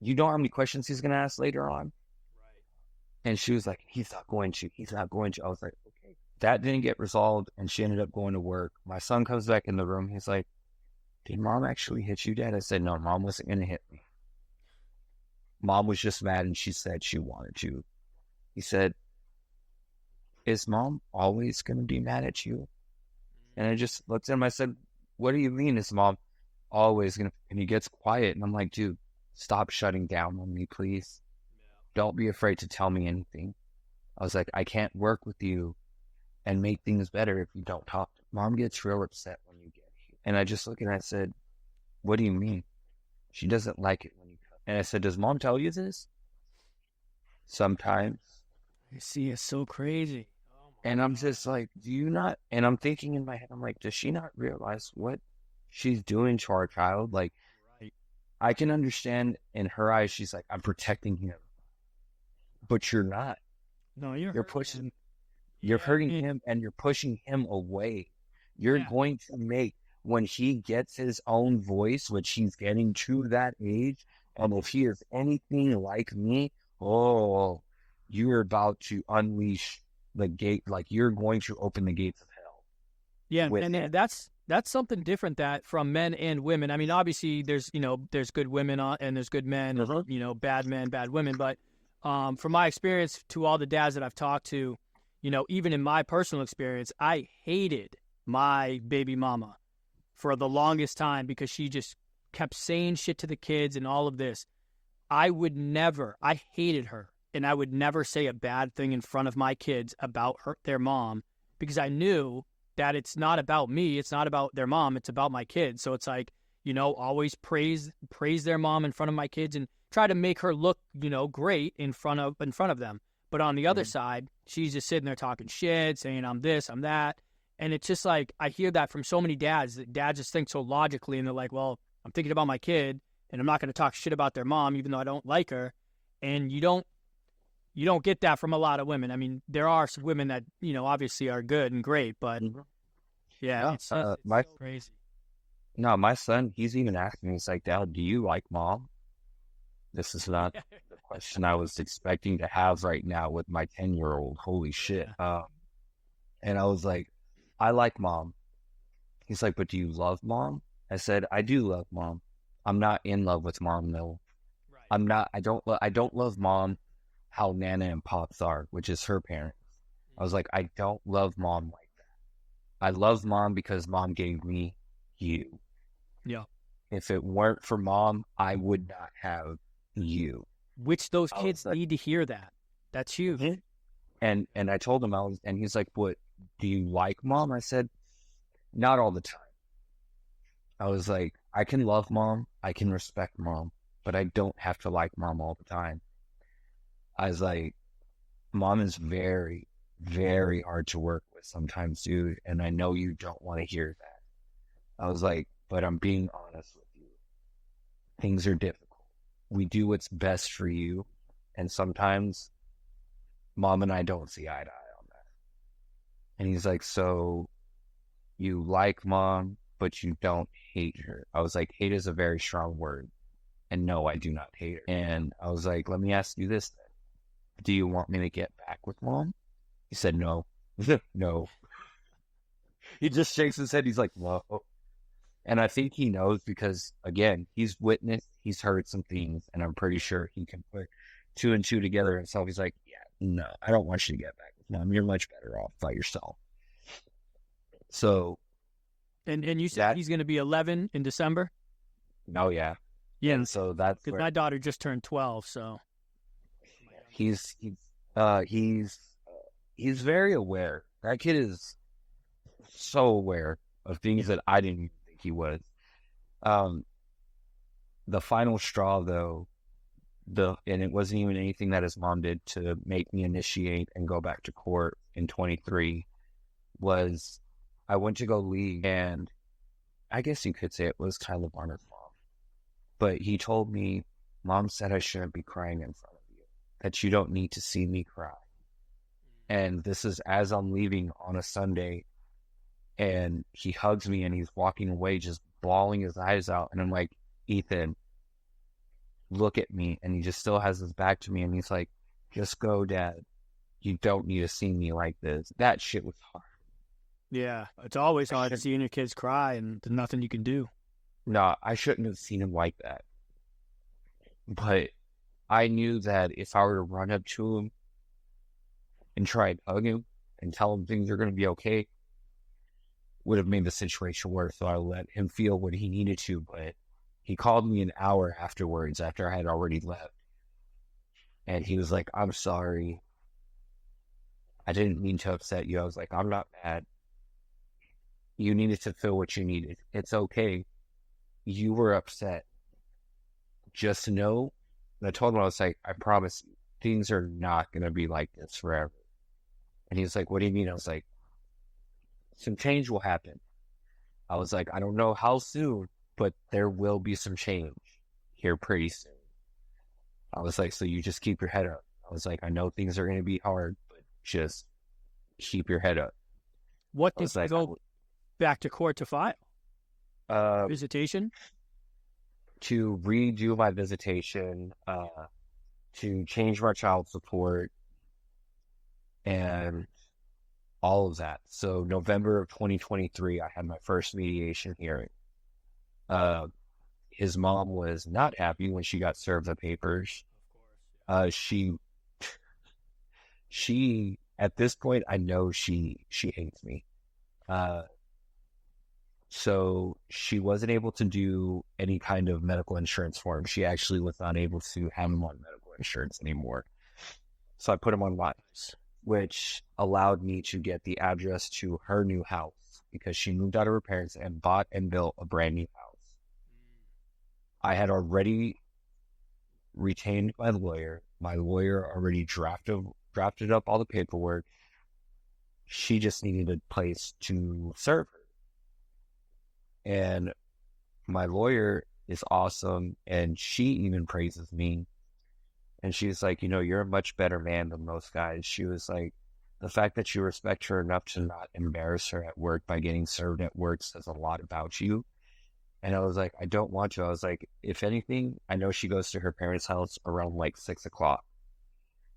Speaker 1: you know how many questions he's going to ask later on? Right. And she was like, he's not going to. I was like, okay. That didn't get resolved, and she ended up going to work. My son comes back in the room. He's like, did Mom actually hit you, Dad? I said, no, Mom wasn't going to hit me. Mom was just mad, and she said she wanted to. He said, is Mom always going to be mad at you? And I just looked at him. I said, what do you mean is Mom always going to? And he gets quiet, and I'm like, dude, stop shutting down on me, please. Yeah. Don't be afraid to tell me anything. I was like, I can't work with you and make things better if you don't talk. Mom gets real upset when you get here. And I just looked and I said, what do you mean? She doesn't like it when you come. And I said, does Mom tell you this? Sometimes.
Speaker 2: You see, it's so crazy.
Speaker 1: And I'm just like, do you not? And I'm thinking in my head, I'm like, does she not realize what she's doing to our child? Like, right. I can understand in her eyes, she's like, I'm protecting him. But you're not.
Speaker 2: No, you're
Speaker 1: pushing. You're hurting him and you're pushing him away. You're
Speaker 2: Yeah.
Speaker 1: going to make, when he gets his own voice, which he's getting to that age, and if he is anything like me, oh, you're about to unleash the gate, like you're going to open the gates of hell
Speaker 2: Yeah,
Speaker 1: with
Speaker 2: and
Speaker 1: him.
Speaker 2: that's something different that from men and women. I mean, obviously there's there's good women and there's good men,
Speaker 1: Mhm.
Speaker 2: bad men, bad women. But from my experience, to all the dads that I've talked to, even in my personal experience, I hated my baby mama for the longest time because she just kept saying shit to the kids and all of this. I hated her, and I would never say a bad thing in front of my kids about their mom, because I knew that it's not about me, it's not about their mom, it's about my kids. So it's like, always praise their mom in front of my kids and try to make her look, great in front of them. But on the other
Speaker 1: Mhm.
Speaker 2: side, she's just sitting there talking shit, saying I'm this, I'm that. And it's just like I hear that from so many dads, that dads just think so logically, and they're like, well, I'm thinking about my kid and I'm not going to talk shit about their mom even though I don't like her. And you don't get that from a lot of women. I mean, there are some women that, obviously are good and great, but
Speaker 1: Mhm.
Speaker 2: yeah,
Speaker 1: Yeah,
Speaker 2: it's
Speaker 1: my
Speaker 2: so crazy.
Speaker 1: no, my son, he's even asking me, he's like, Dad, do you like mom? This is not the question I was expecting to have right now with my 10-year-old. Holy shit.
Speaker 2: Yeah.
Speaker 1: And I was like, I like mom. He's like, but do you love mom? I said, I do love mom. I'm not in love with mom though.
Speaker 2: Right.
Speaker 1: I don't love mom how Nana and Pops are, which is her parents. I was like, I don't love mom like that. I love mom because mom gave me you.
Speaker 2: Yeah.
Speaker 1: If it weren't for mom, I would not have you.
Speaker 2: Which those
Speaker 1: I was
Speaker 2: kids
Speaker 1: like,
Speaker 2: need to hear that. That's huge.
Speaker 1: "Mhm." And I told him and he's like, what, do you like mom? I said, not all the time. I was like, I can love mom, I can respect mom, but I don't have to like mom all the time. I was like, mom is very, very hard to work with sometimes, dude, and I know you don't want to hear that. I was like, but I'm being honest with you. Things are difficult. We do what's best for you, and sometimes mom and I don't see eye to eye on that. And he's like, so you like mom, but you don't hate her. I was like, hate is a very strong word. And no, I do not hate her. And I was like, let me ask you this then. Do you want me to get back with mom? He said, no. No. He just shakes his head. He's like, no. And I think he knows because, again, he's witnessed, he's heard some things, and I'm pretty sure he can put two and two together himself. He's like, yeah, no, I don't want you to get back with mom. You're much better off by yourself. So
Speaker 2: And you said
Speaker 1: that,
Speaker 2: he's going to be 11 in December?
Speaker 1: no, yeah.
Speaker 2: Yeah,
Speaker 1: And so that's
Speaker 2: because
Speaker 1: where
Speaker 2: my daughter just turned 12, so.
Speaker 1: he's he's uh he's he's very aware. That kid is so aware of things that I didn't even think he was. Um, the final straw, though, and it wasn't even anything that his mom did to make me initiate and go back to court in 23, was I went to go leave, and I guess you could say it was kind of on his mom. But he told me, Mom said I shouldn't be crying in front of you, that you don't need to see me cry. And this is as I'm leaving on a Sunday, and he hugs me and he's walking away just bawling his eyes out. And I'm like, Ethan, look at me. And he just still has his back to me. And he's like, just go, Dad. You don't need to see me like this. That shit was hard.
Speaker 2: Yeah, it's always
Speaker 1: I
Speaker 2: hard
Speaker 1: should,
Speaker 2: seeing your kids cry, and there's nothing you can do.
Speaker 1: no, I shouldn't have seen him like that. But I knew that if I were to run up to him and try and hug him and tell him things are going to be okay, would have made the situation worse. So I let him feel what he needed to. But he called me an hour afterwards after I had already left. And he was like, I'm sorry. I didn't mean to upset you. I was like, I'm not mad. You needed to feel what you needed. It's okay. You were upset. Just know. And I told him, I was like, I promise you, things are not going to be like this forever. And he was like, what do you mean? I was like, some change will happen. I was like, I don't know how soon, but there will be some change here pretty soon. I was like, so you just keep your head up. I was like, I know things are going to be hard, but just keep your head up.
Speaker 2: What
Speaker 1: I
Speaker 2: did
Speaker 1: was
Speaker 2: he
Speaker 1: like,
Speaker 2: go? back to court to file
Speaker 1: Uh,
Speaker 2: visitation.
Speaker 1: to redo my visitation, to change my child support, and all of that. So November of 2023, I had my first mediation hearing. Uh, his mom was not happy when she got served the papers. She at this point, I know she hates me. Uh, so she wasn't able to do any kind of medical insurance for him. She actually was not able to have him on medical insurance anymore. So I put him on lives, which allowed me to get the address to her new house because she moved out of her parents and bought and built a brand new house. I had already retained my lawyer. My lawyer already drafted up all the paperwork. She just needed a place to serve her. And my lawyer is awesome, and she even praises me. And she's like, you're a much better man than most guys. She was like, the fact that you respect her enough to not embarrass her at work by getting served at work says a lot about you. And I was like, I don't want to. I was like, if anything, I know she goes to her parents' house around like 6 o'clock.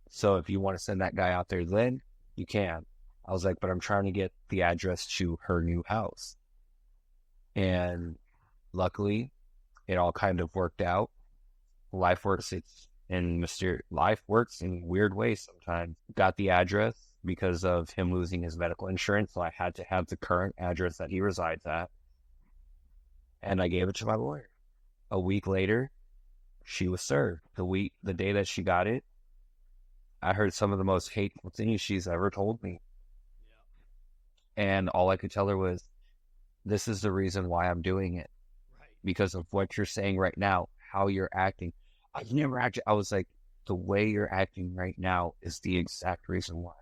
Speaker 1: So if you want to send that guy out there, then you can. I was like, but I'm trying to get the address to her new house. And luckily, it all kind of worked out. Life works in weird ways sometimes. Got the address because of him losing his medical insurance, so I had to have the current address that he resides at. And I gave it to my lawyer. A week later, she was served. The day that she got it, I heard some of the most hateful things she's ever told me. And all I could tell her was, this is the reason why I'm doing it. Because of what you're saying right now, how you're acting. I've never acted. I was like, the way you're acting right now is the exact reason why.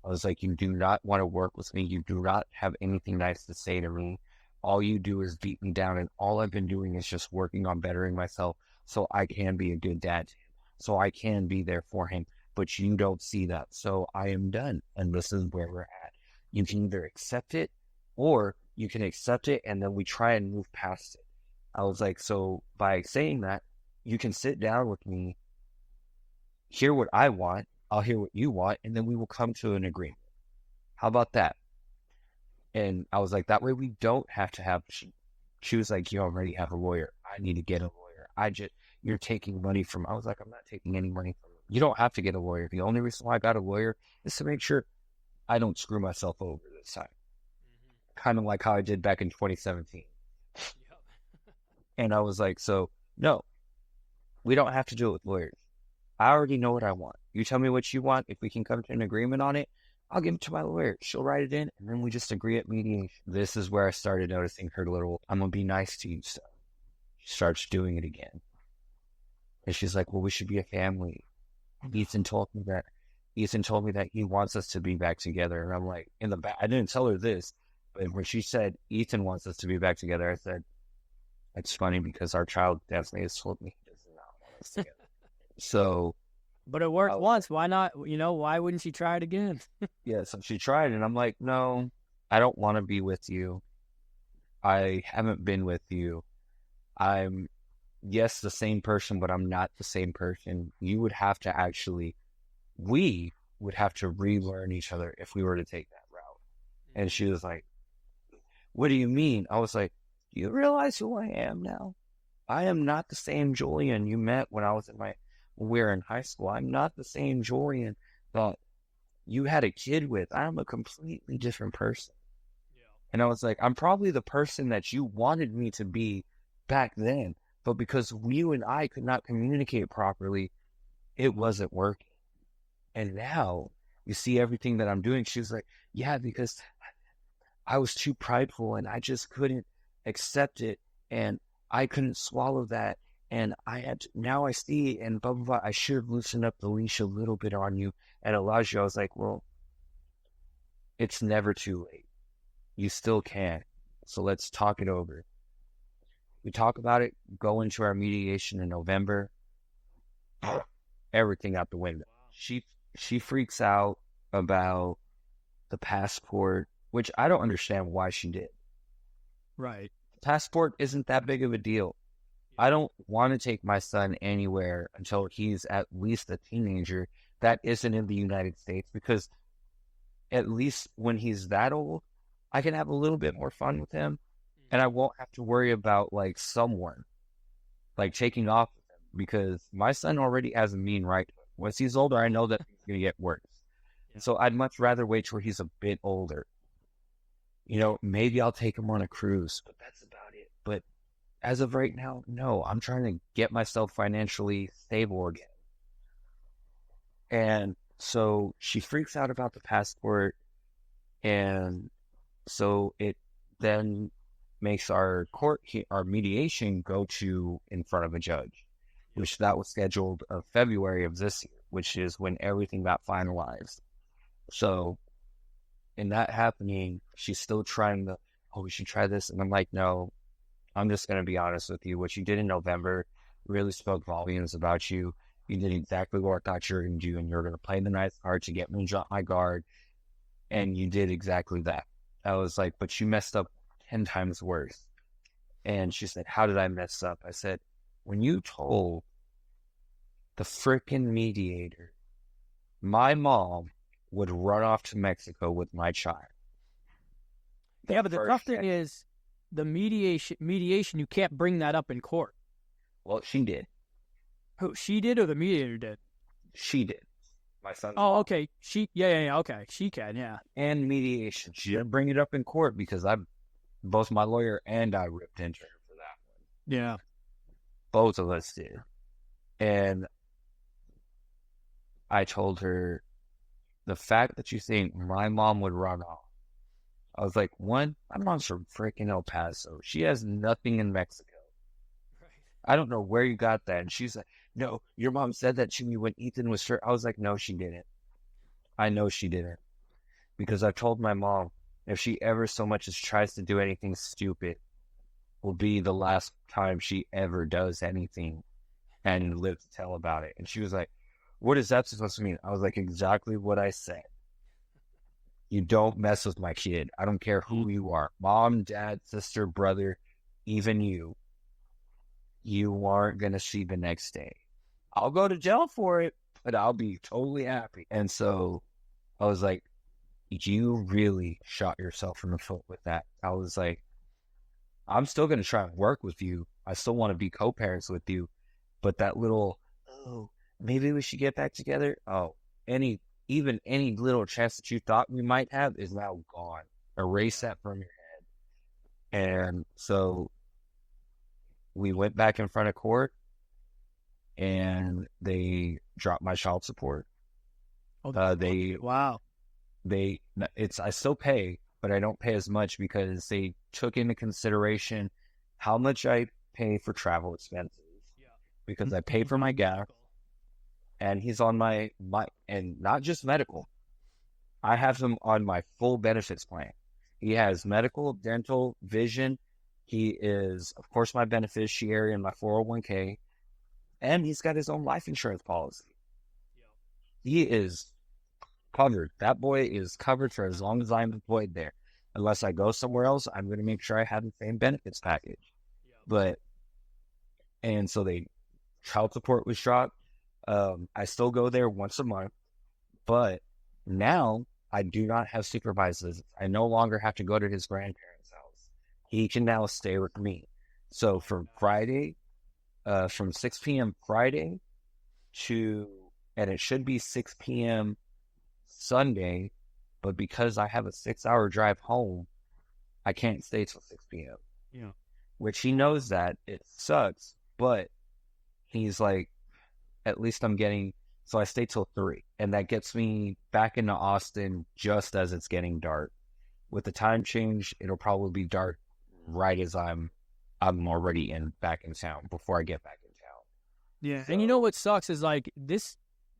Speaker 1: I was like, you do not want to work with me. You do not have anything nice to say to me. All you do is beat me down. And all I've been doing is just working on bettering myself so I can be a good dad to him. So I can be there for him. But you don't see that. So I am done. And this is where we're at. You can either accept it or you can accept it and then we try and move past it. I was like, so by saying that, you can sit down with me, hear what I want, I'll hear what you want, and then we will come to an agreement. How about that? And I was like, that way we don't have to have, she was like, you already have a lawyer. I need to get a lawyer. You're taking money from, I was like, I'm not taking any money from you. You don't have to get a lawyer. The only reason why I got a lawyer is to make sure I don't screw myself over this time. Kind of like how I did back in 2017. And I was like, so no, we don't have to do it with lawyers. I already know what I want. You tell me what you want. If we can come to an agreement on it, I'll give it to my lawyer. She'll write it in, and then we just agree at mediation. This is where I started noticing her little, I'm going to be nice to you stuff. She starts doing it again. And she's like, well, we should be a family. Ethan told me that he wants us to be back together. And I'm like, in the back, I didn't tell her this, but when she said Ethan wants us to be back together, I said, it's funny because our child definitely has told me he does not want us together. So,
Speaker 2: but it worked once. Why not? Why wouldn't she try it again?
Speaker 1: Yeah, so she tried, and I'm like, no, I don't want to be with you. I haven't been with you. I'm, yes, the same person, but I'm not the same person. We would have to relearn each other if we were to take that route. And she was like, what do you mean? I was like, do you realize who I am now? I am not the same Julian you met when we were in high school. I'm not the same Julian that you had a kid with. I'm a completely different person. Yeah. And I was like, I'm probably the person that you wanted me to be back then, but because you and I could not communicate properly, it wasn't working. And now you see everything that I'm doing. She was like, yeah, because I was too prideful and I just couldn't accept it. And I couldn't swallow that. And now I see, and blah, blah, blah. I should have loosened up the leash a little bit on you and allowed you. I was like, well, it's never too late. You still can. So let's talk it over. We talk about it, go into our mediation in November. Everything out the window. She freaks out about the passport, which I don't understand why she did.
Speaker 2: Right.
Speaker 1: Passport isn't that big of a deal. I don't want to take my son anywhere until he's at least a teenager that isn't in the United States, because at least when he's that old, I can have a little bit more fun with him, and I won't have to worry about like someone like taking off with him, because my son already has a mean right. Once he's older, I know that he's going to get worse.
Speaker 2: Yeah.
Speaker 1: So I'd much rather wait till he's a bit older. Maybe I'll take him on a cruise, but that's about it. But as of right now, no, I'm trying to get myself financially stable again. And so she freaks out about the passport. And so it then makes our our mediation go to in front of a judge, which that was scheduled of February of this year, which is when everything got finalized. So in that happening, she's still trying to, oh, we should try this. And I'm like, no, I'm just going to be honest with you. What you did in November really spoke volumes about you. You did exactly what I thought you were going to do, and you're going to play the nice card to get me to drop my guard. And you did exactly that. I was like, but you messed up 10 times worse. And she said, how did I mess up? I said, when you told the frickin' mediator my mom would run off to Mexico with my child.
Speaker 2: Yeah, but the tough thing is the mediation, you can't bring that up in court.
Speaker 1: Well, she did.
Speaker 2: Who, she did or the mediator did?
Speaker 1: She did. My son.
Speaker 2: Oh, okay. Yeah, okay. She can, yeah.
Speaker 1: And mediation. She didn't bring it up in court because both my lawyer and I ripped into her for that one.
Speaker 2: Yeah.
Speaker 1: Both of us did. And I told her, the fact that you think my mom would run off. I was like, one, my mom's from freaking El Paso. She has nothing in Mexico. Right. I don't know where you got that. And she's like, no, your mom said that to me when Ethan was sure. I was like, no, she didn't. I know she didn't. Because I told my mom, if she ever so much as tries to do anything stupid, will be the last time she ever does anything and live to tell about it. And she was like, what is that supposed to mean? I was like, exactly what I said. You don't mess with my kid. I don't care who you are. Mom, dad, sister, brother, even you. You aren't going to see the next day. I'll go to jail for it, but I'll be totally happy. And so I was like, you really shot yourself in the foot with that. I was like, I'm still going to try and work with you. I still want to be co-parents with you. But that little, oh, maybe we should get back together. Oh, even any little chance that you thought we might have is now gone. Erase that from your head. And so we went back in front of court, and they dropped my child support.
Speaker 2: Oh,
Speaker 1: wow. I still pay, but I don't pay as much because they took into consideration how much I pay for travel expenses. Yeah. Because I pay for my gas, and he's on my and not just medical. I have him on my full benefits plan. He has medical, dental, vision. He is, of course, my beneficiary in my 401k, and he's got his own life insurance policy. Yeah. He is covered. That boy is covered for as long as I'm employed there. Unless I go somewhere else, I'm going to make sure I have the same benefits package. Yeah. And so child support was dropped. I still go there once a month, but now I do not have supervised visits. I no longer have to go to his grandparents' house. He can now stay with me. So from Friday, from 6 p.m. Friday and it should be 6 p.m. Sunday, but because I have a 6-hour drive home, I can't stay till 6 p.m. Yeah. Which he knows that. It sucks, but he's like, at least I'm getting, so I stay till 3, and that gets me back into Austin just as it's getting dark. With the time change, it'll probably be dark right as I'm already back in town before I get back in town.
Speaker 2: Yeah, so, and you know what sucks is like this,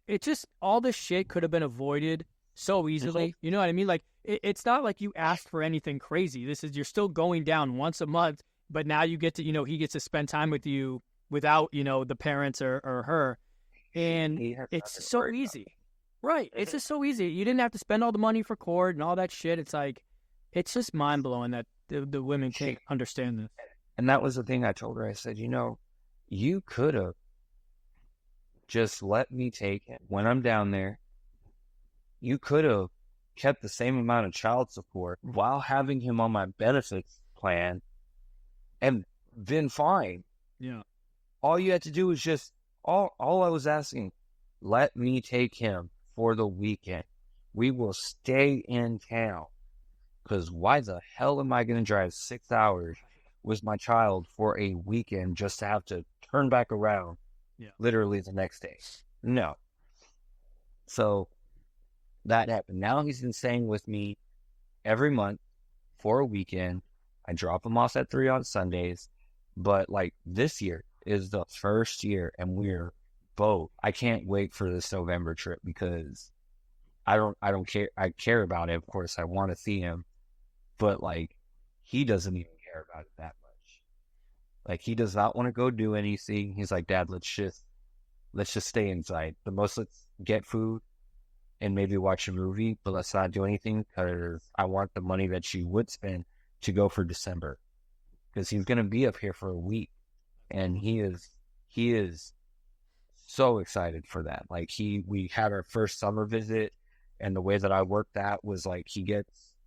Speaker 2: it just, all this shit could have been avoided so easily. You know what I mean? Like, it's not like you asked for anything crazy. You're still going down once a month, but now you get to, he gets to spend time with you without, the parents or her. And it's so easy. Right. It's just so easy. You didn't have to spend all the money for court and all that shit. It's like, it's just mind blowing that the women can't understand this.
Speaker 1: And that was the thing I told her. I said, you could have just let me take him when I'm down there. You could have kept the same amount of child support while having him on my benefits plan and been fine.
Speaker 2: Yeah.
Speaker 1: All you had to do was just, all I was asking, let me take him for the weekend. We will stay in town. Because why the hell am I going to drive 6 hours with my child for a weekend just to have to turn back around literally the next day? No. So that happened. Now he's been staying with me every month for a weekend. I drop him off at 3 on Sundays. But like this year is the first year, and we're both. I can't wait for this November trip because I don't care. I care about it. Of course, I want to see him, but like he doesn't even care about it that much. Like he does not want to go do anything. He's like, Dad, let's just stay inside. The most, let's get food and maybe watch a movie, but let's not do anything because I want the money that she would spend to go for December, because he's going to be up here for a week, and he is so excited for that. Like we had our first summer visit, and the way that I worked that was like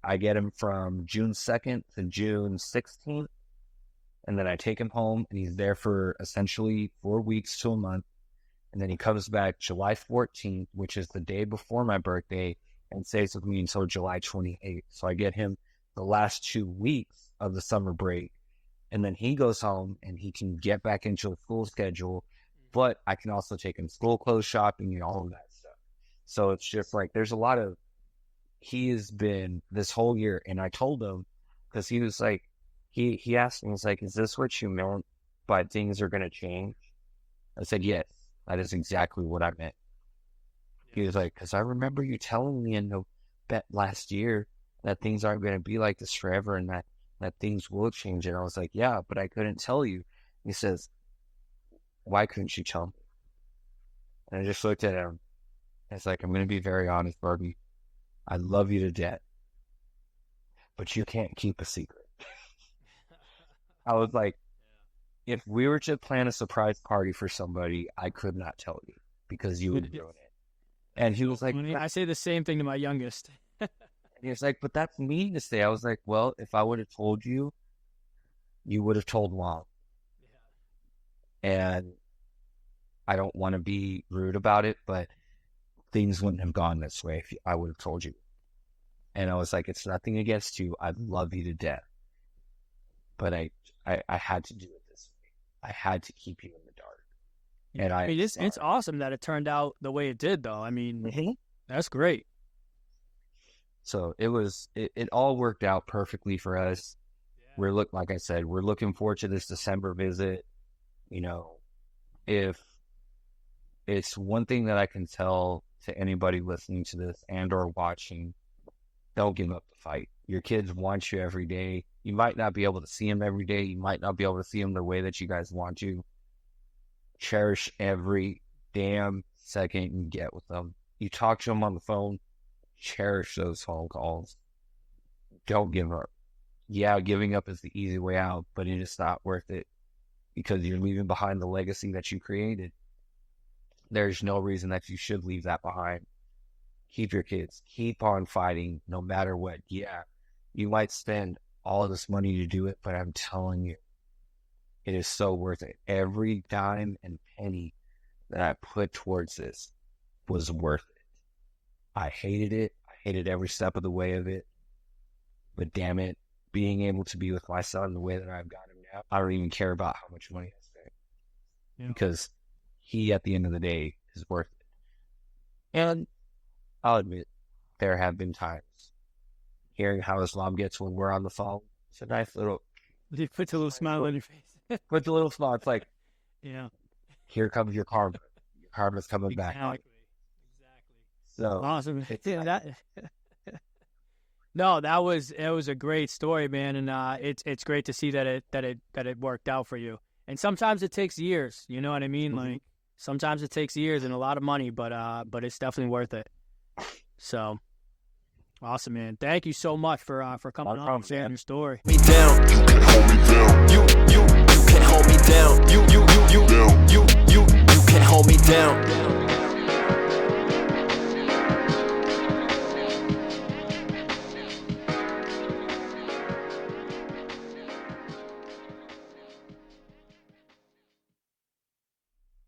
Speaker 1: I get him from June 2nd to June 16th, and then I take him home, and he's there for essentially 4 weeks to a month. And then he comes back July 14th, which is the day before my birthday, and stays with me until July 28th. So I get him the last 2 weeks of the summer break, and then he goes home and he can get back into a school schedule, but I can also take him school clothes shopping and all of that stuff. So it's just like, there's a lot of, he has been this whole year, and I told him, because he was like, he asked me, he's like, is this what you meant by things are going to change? I said, yes. That is exactly what I meant. He was like, because I remember you telling me in the last year that things aren't going to be like this forever, and that things will change. And I was like, yeah, but I couldn't tell you. He says, why couldn't you tell me? And I just looked at him. It's like, I'm going to be very honest, Barbie. I love you to death, but you can't keep a secret. I was like, if we were to plan a surprise party for somebody, I could not tell you because you would ruin it. And he was like,
Speaker 2: I say the same thing to my youngest.
Speaker 1: And he was like, but that's mean to say. I was like, well, if I would have told you, you would have told Mom. Yeah. And I don't want to be rude about it, but things wouldn't have gone this way if I would have told you. And I was like, it's nothing against you. I love you to death. But I had to do it this way. I had to keep you in the dark. And
Speaker 2: I mean, it's awesome that it turned out the way it did, though. I mean, That's great.
Speaker 1: So it all worked out perfectly for us. Yeah. Like I said, we're looking forward to this December visit. If it's one thing that I can tell to anybody listening to this and or watching, don't give up the fight. Your kids want you every day. You might not be able to see them every day. You might not be able to see them the way that you guys want to. Cherish every damn second you get with them. You talk to them on the phone. Cherish those phone calls. Don't give up. Yeah, giving up is the easy way out, but it is not worth it because you're leaving behind the legacy that you created. There's no reason that you should leave that behind. Keep your kids. Keep on fighting no matter what. Yeah, you might spend all of this money to do it, but I'm telling you, it is so worth it. Every dime and penny that I put towards this was worth it. I hated it. I hated every step of the way of it. But damn it, being able to be with my son the way that I've got him now, I don't even care about how much money I spent. Yeah. Because he, at the end of the day, is worth it. And I'll admit, there have been times hearing how his mom gets when we're on the phone. It's a nice little...
Speaker 2: He puts a little smile on your face.
Speaker 1: Puts a little smile. It's like,
Speaker 2: yeah,
Speaker 1: here comes your karma. Your karma's coming back.
Speaker 2: Exactly.
Speaker 1: So
Speaker 2: awesome. No, it was a great story, man, and it's great to see that it worked out for you. And sometimes it takes years, you know what I mean? Mm-hmm. Like sometimes it takes years and a lot of money, but it's definitely worth it. So, Awesome, man. Thank you so much for coming on and sharing your story.
Speaker 3: Me down. You can hold me down. You can hold me down. You can hold me down.